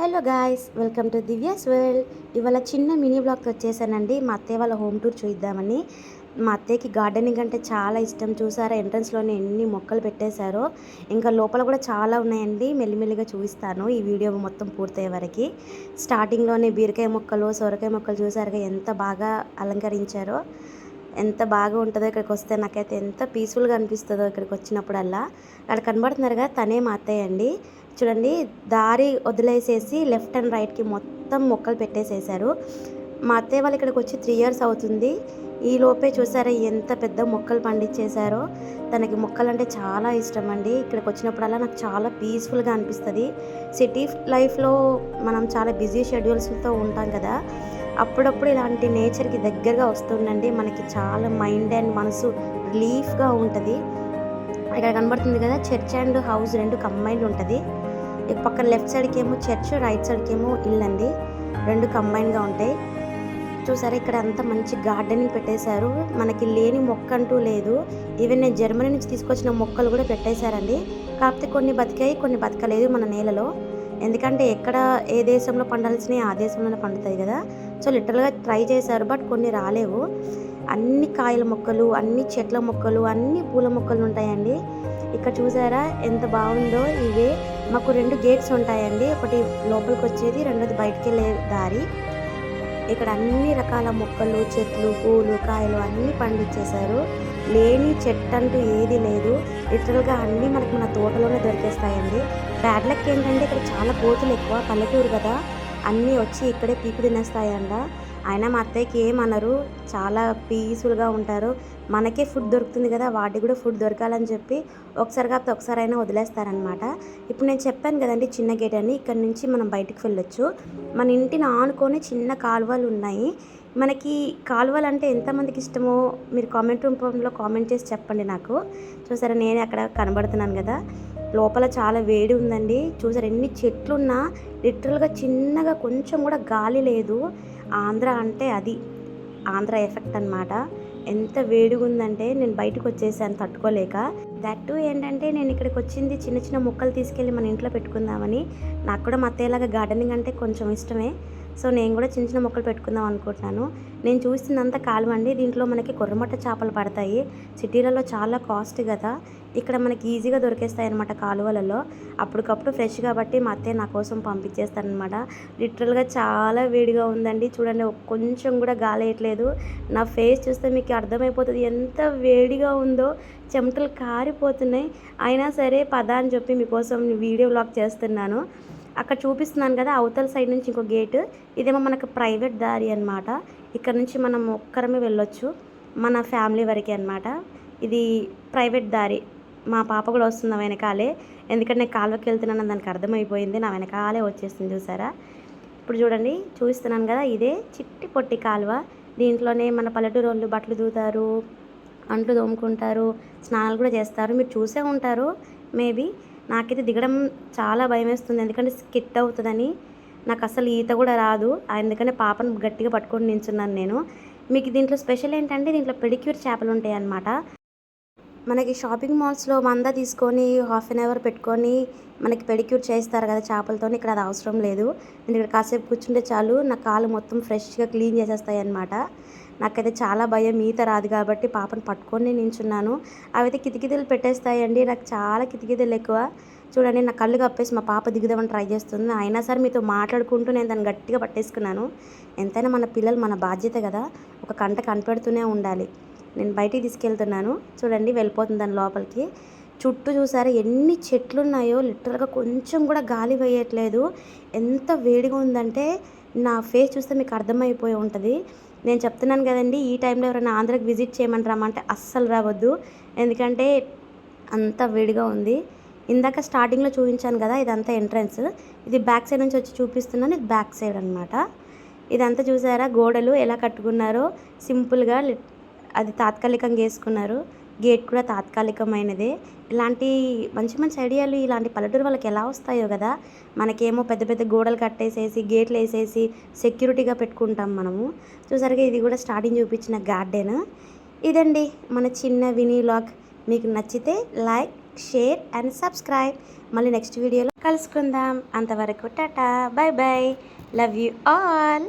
Hello guys, welcome to Divya's world. ఇవాళ చిన్న mini blog వచ్చేసానండి. మా అత్తయ్య వాళ్ళ హోమ్ టూర్ చూద్దామని. మా అత్తయ్యకి గార్డెనింగ్ అంటే చాలా ఇష్టం. చూసారా ఎంట్రన్స్లోనే ఎన్ని మొక్కలు పెట్టేశారో. ఇంకా లోపల కూడా చాలా ఉన్నాయండి. మెల్లిమెల్లిగా చూపిస్తాను ఈ వీడియో మొత్తం పూర్తయ్యే వరకు. స్టార్టింగ్లోనే బీరకాయ మొక్కలు, సొరకాయ మొక్కలు చూసారుగా ఎంత బాగా అలంకరించారో. ఎంత బాగా ఉంటుందో ఇక్కడికి వస్తే. నాకైతే ఎంత పీస్ఫుల్గా అనిపిస్తుందో ఇక్కడికి వచ్చినప్పుడల్లా. అక్కడ కనబడుతున్నారుగా తనే మా అత్తయ్య అండి. చూడండి, దారి వదిలేసేసి లెఫ్ట్ అండ్ రైట్కి మొత్తం మొక్కలు పెట్టేసేసారు. మా అత్తయ్య వాళ్ళు ఇక్కడికి వచ్చి 3 years అవుతుంది. ఈ లోపే చూసారా ఎంత పెద్ద మొక్కలు పండించేశారో. తనకి మొక్కలు అంటే చాలా ఇష్టం అండి. ఇక్కడికి వచ్చినప్పుడల్లా నాకు చాలా పీస్ఫుల్గా అనిపిస్తుంది. సిటీ లైఫ్లో మనం చాలా బిజీ షెడ్యూల్స్తో ఉంటాం కదా. అప్పుడప్పుడు ఇలాంటి నేచర్కి దగ్గరగా వస్తుండండి. మనకి చాలా మైండ్ అండ్ మనసు రిలీఫ్గా ఉంటుంది. ఇక్కడ కనబడుతుంది కదా, చర్చ్ అండ్ హౌస్ రెండు కంబైన్డ్ ఉంటుంది. పక్కన లెఫ్ట్ సైడ్కి ఏమో చర్చ్, రైట్ సైడ్కి ఏమో ఇల్లు అండి. రెండు కంబైన్డ్గా ఉంటాయి. చూసారా ఇక్కడ అంతా మంచి గార్డెనింగ్ పెట్టేశారు. మనకి లేని మొక్క అంటూ లేదు. ఈవెన్ నేను జర్మనీ నుంచి తీసుకొచ్చిన మొక్కలు కూడా పెట్టేశారండి. కాకపోతే కొన్ని బతికాయి, కొన్ని బతకలేదు మన నేలలో. ఎందుకంటే ఎక్కడ ఏ దేశంలో పండాల్సినవి ఆ దేశంలోనే పండుతాయి కదా. సో లిటరల్గా ట్రై చేశారు, బట్ కొన్ని రాలేవు. అన్ని కాయల మొక్కలు, అన్ని చెట్ల మొక్కలు, అన్ని పూల మొక్కలు ఉంటాయండి. ఇక్కడ చూసారా ఎంత బాగుందో. ఇవే మాకు 2 గేట్స్ ఉంటాయండి. ఒకటి లోపలికి వచ్చేది, రెండోది బయటికి వెళ్ళే దారి. ఇక్కడ అన్ని రకాల మొక్కలు, చెట్లు, పూలు, కాయలు అన్నీ పండించేశారు. లేని చెట్టు అంటూ ఏది లేదు. లిటరల్గా అన్నీ మనకు మన తోటలోనే దొరికేస్తాయండి. బ్యాడ్ లక్ ఏంటంటే ఇక్కడ చాలా కోతులు ఎక్కువ, పల్లెటూరు కదా, అన్నీ వచ్చి ఇక్కడే పీకు తినేస్తాయంట. అయినా మా అత్తయ్యకి ఏమనరు, చాలా పీస్ఫుల్గా ఉంటారు. మనకే ఫుడ్ దొరుకుతుంది కదా, వాటికి కూడా ఫుడ్ దొరకాలని చెప్పి ఒకసారి కాకపోతే ఒకసారైనా వదిలేస్తారనమాట. ఇప్పుడు నేను చెప్పాను కదండి చిన్న గేట్ అని, ఇక్కడ నుంచి మనం బయటికి వెళ్ళొచ్చు. మన ఇంటిని ఆనుకొని చిన్న కాలువలు ఉన్నాయి. మనకి కాలువలు అంటే ఎంతమందికి ఇష్టమో మీరు కామెంట్ రూపంలో కామెంట్ చేసి చెప్పండి నాకు. చూసారా నేనే అక్కడ కనబడుతున్నాను కదా, లోపల చాలా వేడి ఉందండి. చూసారు ఎన్ని చెట్లున్నా లిటరల్గా చిన్నగా కొంచెం కూడా గాలి లేదు. ఆంధ్ర అంటే అది ఆంధ్ర ఎఫెక్ట్ అనమాట. ఎంత వేడిగా ఉందంటే నేను బయటకు వచ్చేసాను తట్టుకోలేక. దట్ టూ ఏంటంటే నేను ఇక్కడికి వచ్చింది చిన్న చిన్న మొక్కలు తీసుకెళ్ళి మన ఇంట్లో పెట్టుకుందామని. నాకు కూడా మా అత్తయ్యలాగా గార్డెనింగ్ అంటే కొంచెం ఇష్టమే. సో నేను కూడా చిన్న చిన్న మొక్కలు పెట్టుకుందాం అనుకుంటున్నాను. నేను చూసిందంతా కాలువ అండి. దీంట్లో మనకి కొర్రమట్ట చేపలు పడతాయి. సిటీలలో చాలా కాస్ట్ కదా, ఇక్కడ మనకి ఈజీగా దొరికేస్తాయి అనమాట కాలువలలో. అప్పటికప్పుడు ఫ్రెష్ కాబట్టి మా అత్తయ్య నా కోసం పంపించేస్తారనమాట. లిటరల్గా చాలా వేడిగా ఉందండి. చూడండి కొంచెం కూడా గాలి వేయట్లేదు. నా ఫేస్ చూస్తే మీకు అర్థమైపోతుంది ఎంత వేడిగా ఉందో. చెమటలు కారిపోతున్నాయి. అయినా సరే పద అని చెప్పి మీకోసం వీడియో వ్లాగ్ చేస్తున్నాను. అక్కడ చూపిస్తున్నాను కదా, అవతల సైడ్ నుంచి ఇంకో గేటు. ఇదేమో మనకు ప్రైవేట్ దారి అనమాట. ఇక్కడ నుంచి మనం ఒక్కరమే వెళ్ళొచ్చు, మన ఫ్యామిలీ వరకే అనమాట. ఇది ప్రైవేట్ దారి. మా పాప కూడా వస్తుంది వెనకాలే. ఎందుకంటే నేను కాలువకి వెళ్తున్నాను దానికి అర్థమైపోయింది. నా వెనకాలే వచ్చేస్తుంది చూసారా. ఇప్పుడు చూడండి చూపిస్తున్నాను కదా, ఇదే చిట్టి పొట్టి కాలువ. దీంట్లోనే మన పల్లెటూరు వాళ్ళు బట్టలు దూతారు, అంట్లు తోముకుంటారు, స్నానాలు కూడా చేస్తారు. మీరు చూసే ఉంటారు మేబీ. నాకైతే దిగడం చాలా భయం వేస్తుంది, ఎందుకంటే స్కిట్ అవుతుందని. నాకు అసలు ఈత కూడా రాదు, అందుకనే పాపను గట్టిగా పట్టుకొని నించున్నాను నేను. మీకు దీంట్లో స్పెషల్ ఏంటంటే దీంట్లో పెడిక్యూర్ చేపలు ఉంటాయి అన్నమాట. మనకి షాపింగ్ మాల్స్లో 100 తీసుకొని ½ an hour పెట్టుకొని మనకి పెడిక్యూర్ చేస్తారు కదా చేపలతో. ఇక్కడ అది అవసరం లేదు. నేను ఇక్కడ కాసేపు కూర్చుంటే చాలు నా కాలు మొత్తం ఫ్రెష్గా క్లీన్ చేసేస్తాయి అన్నమాట. నాకైతే చాలా భయం, ఈత రాదు కాబట్టి పాపను పట్టుకొని నించున్నాను. అవైతే కిటికీలు పెట్టేస్తాయండి. నాకు చాలా కిటికీలు ఎక్కువ. చూడండి నా కళ్ళు కప్పేసి మా పాప దిగుదామని ట్రై చేస్తుంది. అయినా సరే మీతో మాట్లాడుకుంటూ నేను దాన్ని గట్టిగా పట్టేసుకున్నాను. ఎంతైనా మన పిల్లలు మన బాధ్యత కదా, ఒక కంట కనిపెడుతూనే ఉండాలి. నేను బయటికి తీసుకెళ్తున్నాను. చూడండి వెళ్ళిపోతుంది దాని లోపలికి. చుట్టూ చూసారా ఎన్ని చెట్లు ఉన్నాయో. లిటరల్గా కొంచెం కూడా గాలి వేయట్లేదు. ఎంత వేడిగా ఉందంటే నా ఫేస్ చూస్తే మీకు అర్థమైపోయి ఉంటుంది. నేను చెప్తున్నాను కదండి, ఈ టైంలో ఎవరైనా ఆంధ్రాకి విజిట్ చేయమంటారామంటే అస్సలు రావద్దు. ఎందుకంటే అంత వేడిగా ఉంది. ఇందాక స్టార్టింగ్లో చూపించాను కదా, ఇదంతా ఎంట్రన్స్. ఇది బ్యాక్ సైడ్ నుంచి వచ్చి చూపిస్తున్నాను. ఇది బ్యాక్ సైడ్ అనమాట. ఇదంతా చూసారా గోడలు ఎలా కట్టుకున్నారో సింపుల్గా. అది తాత్కాలికంగా వేసుకున్నారు. గేట్ కూడా తాత్కాలికమైనదే. ఇలాంటి మంచి మంచి ఐడియాలు ఇలాంటి పల్లెటూరు వాళ్ళకి ఎలా వస్తాయో కదా. మనకేమో పెద్ద పెద్ద గోడలు కట్టేసేసి గేట్లు వేసేసి సెక్యూరిటీగా పెట్టుకుంటాం మనము. చూసారుగా ఇది కూడా స్టార్టింగ్ చూపించిన గార్డెన్. ఇదండి మన చిన్న వినీ వ్లాగ్. మీకు నచ్చితే లైక్, షేర్ అండ్ సబ్స్క్రైబ్. మళ్ళీ నెక్స్ట్ వీడియోలో కలుసుకుందాం. అంతవరకు Tata, by by, love you all.